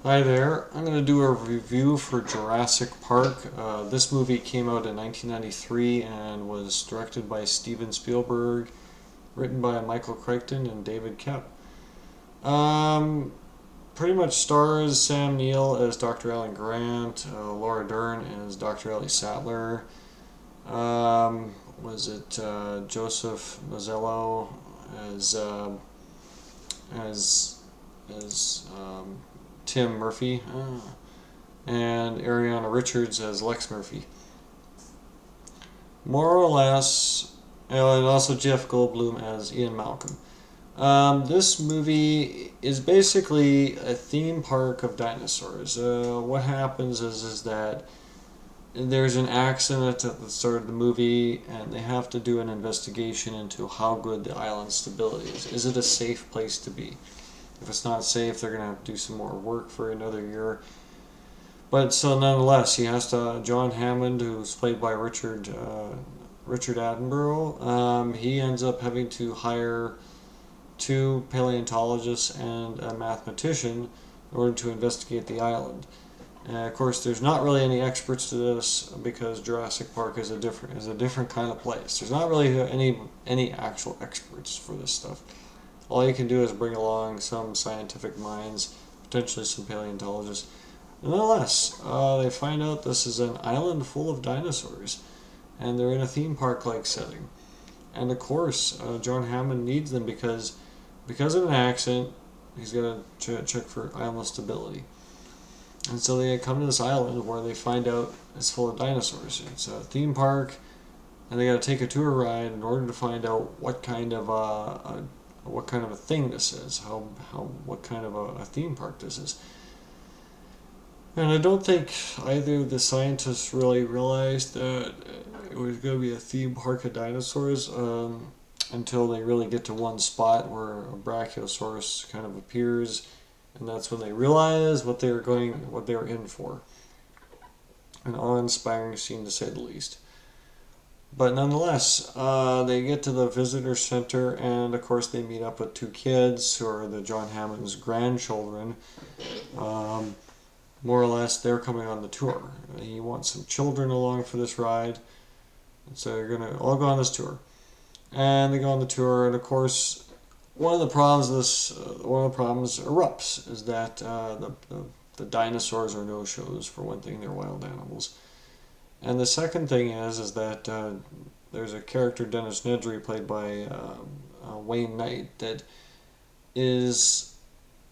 Hi there. I'm going to do a review for Jurassic Park. This movie came out in 1993 and was directed by Steven Spielberg, written by Michael Crichton and David Koepp. Um, Pretty much stars Sam Neill as Dr. Alan Grant, Laura Dern as Dr. Ellie Sattler. Was it Joseph Mazzello as as as Tim Murphy, and Ariana Richards as Lex Murphy. More or less, and also Jeff Goldblum as Ian Malcolm. This movie is basically a theme park of dinosaurs. What happens is that there's an accident at the start of the movie, and they have to do an investigation into how good the island's stability is. Is it a safe place to be? If it's not safe, they're going to have to do some more work for another year. But so nonetheless, he has to. John Hammond, who's played by Richard Attenborough, he ends up having to hire two paleontologists and a mathematician in order to investigate the island. And of course, there's not really any experts to this because Jurassic Park is a different kind of place. There's not really any actual experts for this stuff. All you can do is bring along some scientific minds, potentially some paleontologists. Nonetheless, they find out this is an island full of dinosaurs, and they're in a theme park-like setting. And of course, John Hammond needs them because of an accident. He's got to check for island stability, and so they come to this island where they find out it's full of dinosaurs. It's a theme park, and they got to take a tour ride in order to find out what kind of a thing this is, what kind of a theme park this is. And I don't think either of the scientists really realized that it was going to be a theme park of dinosaurs until they really get to one spot where a brachiosaurus kind of appears, and that's when they realize what they were in for. An awe-inspiring scene to say the least. But nonetheless, they get to the visitor center, and of course they meet up with two kids who are the John Hammond's grandchildren. Um, More or less, they're coming on the tour. He wants some children along for this ride, and so they're gonna all go on this tour. And they go on the tour, and of course, one of the problems erupts is that the dinosaurs are no shows. For one thing, they're wild animals. And the second thing is that there's a character, Dennis Nedry, played by Wayne Knight, that is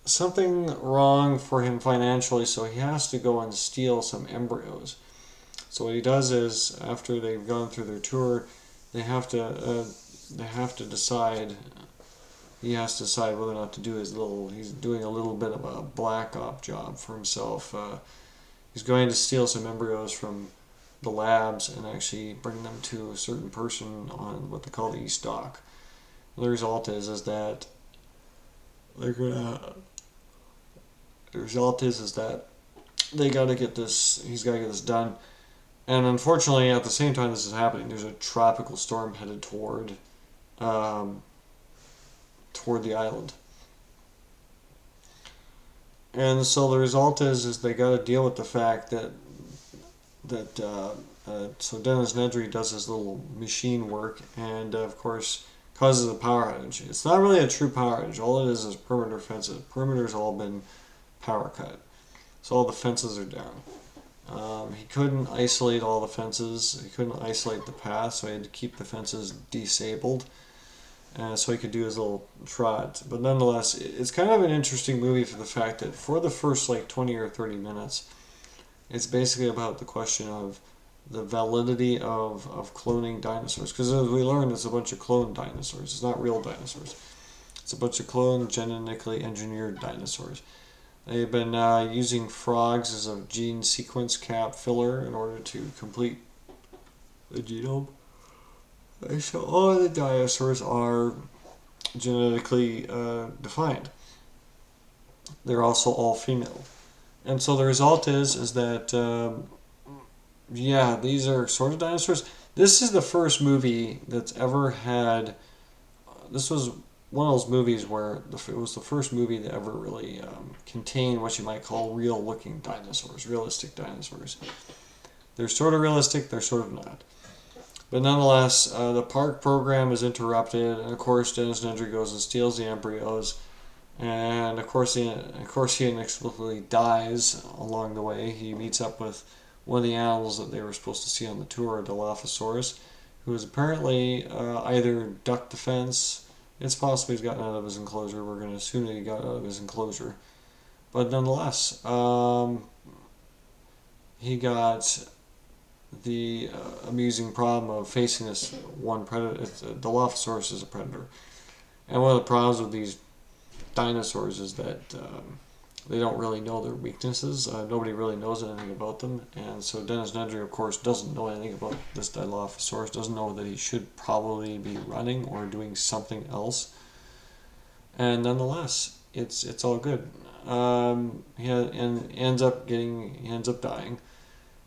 something wrong for him financially, so he has to go and steal some embryos. So what he does is, after they've gone through their tour, they have to decide. He has to decide whether or not to do He's doing a little bit of a black op job for himself. He's going to steal some embryos from the labs and actually bring them to a certain person on what they call the East Dock. The result is that they're gonna. The result is that they got to get this. He's got to get this done, and unfortunately, at the same time this is happening, there's a tropical storm headed um, toward the island, and so the result is they got to deal with the fact that so Dennis Nedry does his little machine work, and of course causes a power outage. It's not really a true power outage. All it is perimeter fences. Perimeter's all been power cut, so all the fences are down. He couldn't isolate all the fences. He couldn't isolate the path, so he had to keep the fences disabled, so he could do his little trot. But nonetheless, it's kind of an interesting movie for the fact that for the first like 20 or 30 minutes, it's basically about the question of the validity of cloning dinosaurs. Because as we learned, it's a bunch of cloned dinosaurs. It's not real dinosaurs. It's a bunch of cloned, genetically engineered dinosaurs. They've been using frogs as a gene sequence cap filler in order to complete the genome. And so all of the dinosaurs are genetically defined. They're also all female. And so the result is that these are sort of dinosaurs. This is the first movie that's ever had. This was one of those movies where it was the first movie that ever really contained what you might call real-looking dinosaurs, realistic dinosaurs. They're sort of realistic, they're sort of not. But nonetheless, the park program is interrupted, and of course Dennis Nedry goes and steals the embryos, and of course he inexplicably dies along the way. He meets up with one of the animals that they were supposed to see on the tour, a Dilophosaurus, who is apparently either ducked the fence. It's possible he's gotten out of his enclosure. We're going to assume that he got out of his enclosure. But nonetheless, he got the amusing problem of facing this one predator. Dilophosaurus is a predator. And one of the problems with these dinosaurs is that they don't really know their weaknesses. Nobody really knows anything about them. And so Dennis Nedry, of course, doesn't know anything about this Dilophosaurus, doesn't know that he should probably be running or doing something else. And nonetheless, it's all good. He ends up dying.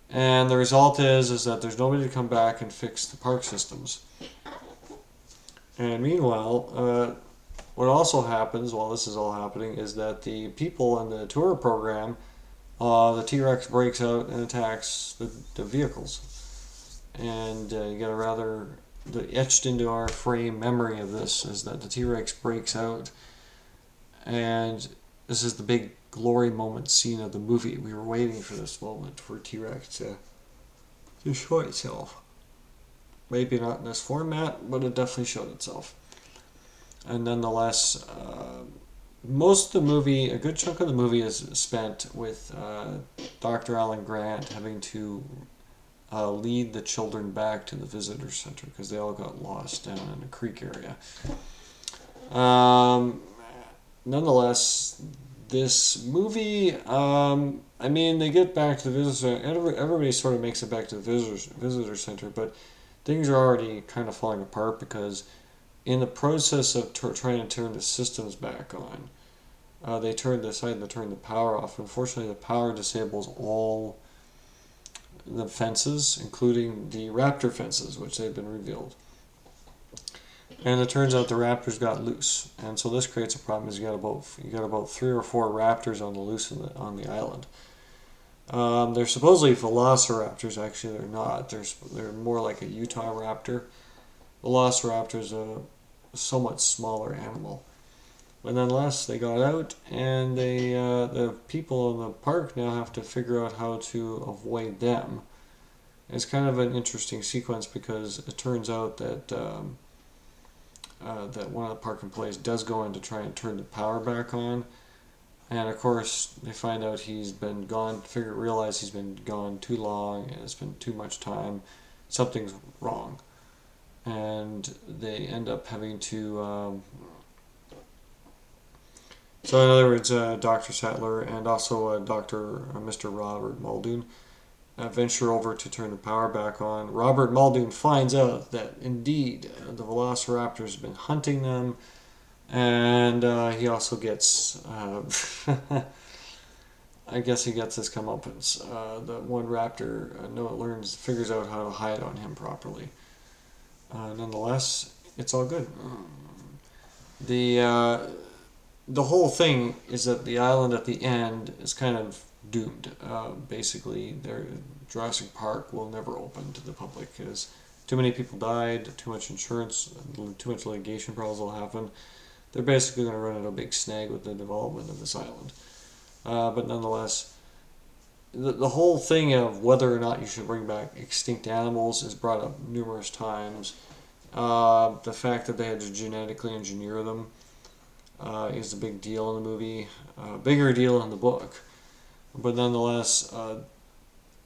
And the result is that there's nobody to come back and fix the park systems. And meanwhile, what also happens while this is all happening is that the people in the tour program, the T-Rex breaks out and attacks the vehicles. And you get etched into our frame memory of this is that the T-Rex breaks out, and this is the big glory moment scene of the movie. We were waiting for this moment for T-Rex to show itself. Maybe not in this format, but it definitely showed itself. And nonetheless, most of the movie, a good chunk of the movie is spent with Dr. Alan Grant having to lead the children back to the visitor center because they all got lost down in the creek area. Nonetheless, this movie, they get back to the visitor center. Everybody sort of makes it back to the visitor center, but things are already kind of falling apart because in the process of trying to turn the systems back on, they decided to turn the power off. Unfortunately, the power disables all the fences, including the raptor fences, which they've been revealed. And it turns out the raptors got loose, and so this creates a problem. Is you got about 3 or 4 raptors on the loose on the island. They're supposedly velociraptors. Actually, they're not. They're more like a Utah raptor. Velociraptor is a somewhat smaller animal. But nonetheless, they got out, and the people in the park now have to figure out how to avoid them. It's kind of an interesting sequence because it turns out that that one of the park employees does go in to try and turn the power back on, and of course they find out he's been gone. Realize he's been gone too long, and it's been too much time. Something's wrong. And they end up having to. So in other words, Dr. Sattler and also Mr. Robert Muldoon venture over to turn the power back on. Robert Muldoon finds out that indeed the Velociraptors have been hunting them, and he also gets. I guess he gets his comeuppance. The one raptor figures out how to hide on him properly. Nonetheless, it's all good. The whole thing is that the island at the end is kind of doomed. Basically, Jurassic Park will never open to the public because too many people died, too much insurance, too much litigation problems will happen. They're basically going to run into a big snag with the development of this island. But nonetheless, the whole thing of whether or not you should bring back extinct animals is brought up numerous times. The fact that they had to genetically engineer them is a big deal in the movie, bigger deal in the book. But nonetheless,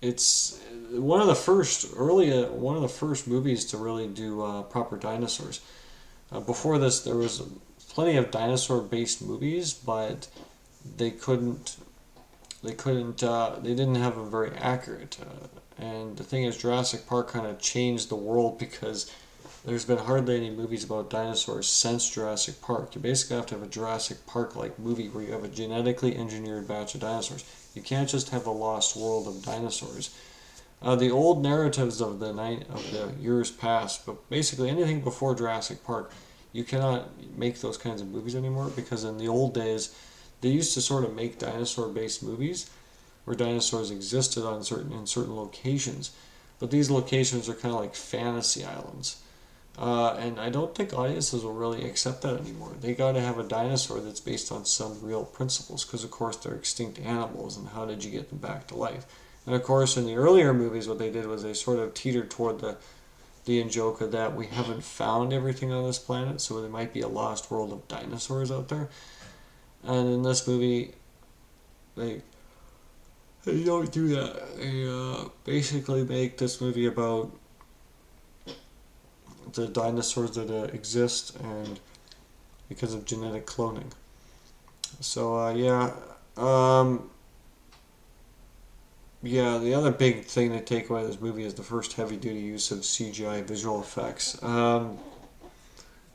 it's one of the first movies to really do proper dinosaurs. Before this, there was plenty of dinosaur-based movies, but they didn't have a very accurate. And the thing is, Jurassic Park kind of changed the world because there's been hardly any movies about dinosaurs since Jurassic Park. You basically have to have a Jurassic Park-like movie where you have a genetically engineered batch of dinosaurs. You can't just have a lost world of dinosaurs. The old narratives of the years past, but basically anything before Jurassic Park, You cannot make those kinds of movies anymore because in the old days, they used to sort of make dinosaur-based movies where dinosaurs existed on certain locations, but these locations are kind of like fantasy islands. And I don't think audiences will really accept that anymore. They got to have a dinosaur that's based on some real principles, because of course they're extinct animals, and how did you get them back to life? And of course, in the earlier movies, what they did was they sort of teetered toward the in joke of that we haven't found everything on this planet, so there might be a lost world of dinosaurs out there. And in this movie, they they don't do that. They basically make this movie about the dinosaurs that exist and because of genetic cloning. So yeah, the other big thing to take away of this movie is the first heavy duty use of CGI visual effects.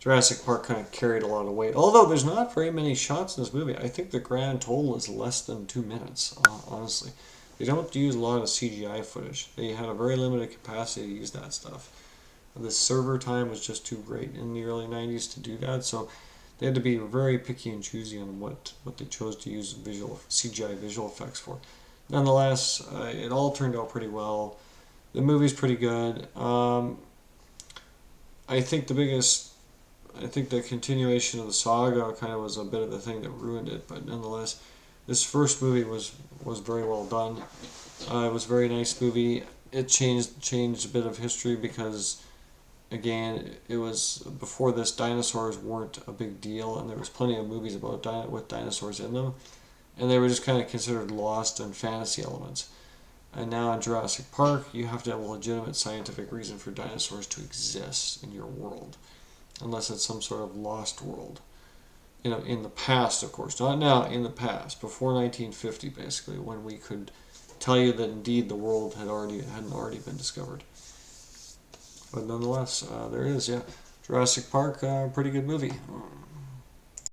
Jurassic Park kind of carried a lot of weight. Although there's not very many shots in this movie. I think the grand total is less than 2 minutes, honestly. They don't use a lot of CGI footage. They had a very limited capacity to use that stuff. The server time was just too great in the early 90s to do that, so they had to be very picky and choosy on what they chose to use CGI visual effects for. Nonetheless, it all turned out pretty well. The movie's pretty good. I think the continuation of the saga kind of was a bit of the thing that ruined it, but nonetheless, this first movie was very well done. It was a very nice movie. It changed a bit of history because, again, it was before this. Dinosaurs weren't a big deal, and there was plenty of movies about with dinosaurs in them, and they were just kind of considered lost and fantasy elements. And now in Jurassic Park, you have to have a legitimate scientific reason for dinosaurs to exist in your world, unless it's some sort of lost world. In the past, of course, not now, in the past, before 1950, basically, when we could tell you that indeed the world hadn't already been discovered. But nonetheless, there it is. Yeah, Jurassic Park, pretty good movie.